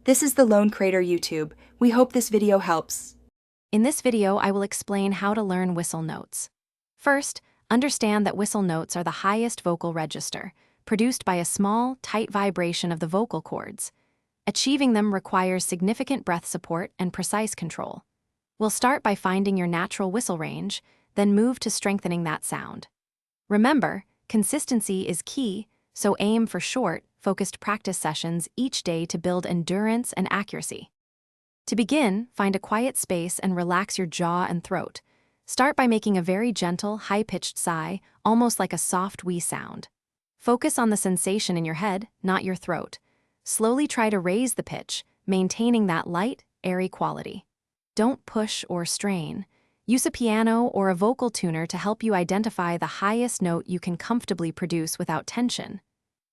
This is the Lone Crater YouTube. We hope this video helps. In this video, I will explain how to learn whistle notes. First, understand that whistle notes are the highest vocal register, produced by a small, tight vibration of the vocal cords. Achieving them requires significant breath support and precise control. We'll start by finding your natural whistle range, then move to strengthening that sound. Remember, consistency is key, so aim for short, focused practice sessions each day to build endurance and accuracy. To begin, find a quiet space and relax your jaw and throat. Start by making a very gentle, high-pitched sigh, almost like a soft wee sound. Focus on the sensation in your head, not your throat. Slowly try to raise the pitch, maintaining that light, airy quality. Don't push or strain. Use a piano or a vocal tuner to help you identify the highest note you can comfortably produce without tension.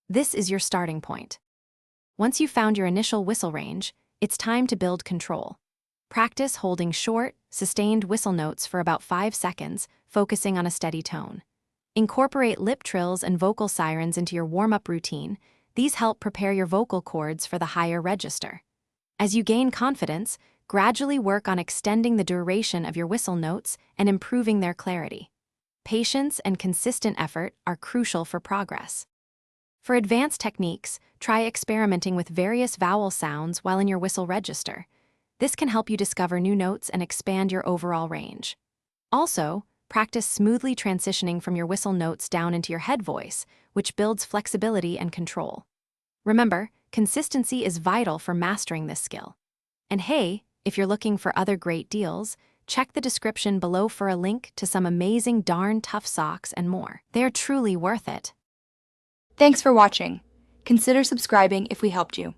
This is your starting point. Once you've found your initial whistle range, it's time to build control. Practice holding short, sustained whistle notes for about 5 seconds, focusing on a steady tone. Incorporate lip trills and vocal sirens into your warm-up routine. These help prepare your vocal cords for the higher register. As you gain confidence, gradually work on extending the duration of your whistle notes and improving their clarity. Patience and consistent effort are crucial for progress. For advanced techniques, try experimenting with various vowel sounds while in your whistle register. This can help you discover new notes and expand your overall range. Also, practice smoothly transitioning from your whistle notes down into your head voice, which builds flexibility and control. Remember, consistency is vital for mastering this skill. And hey, if you're looking for other great deals, check the description below for a link to some amazing darn tough socks and more. They're truly worth it. Thanks for watching. Consider subscribing if we helped you.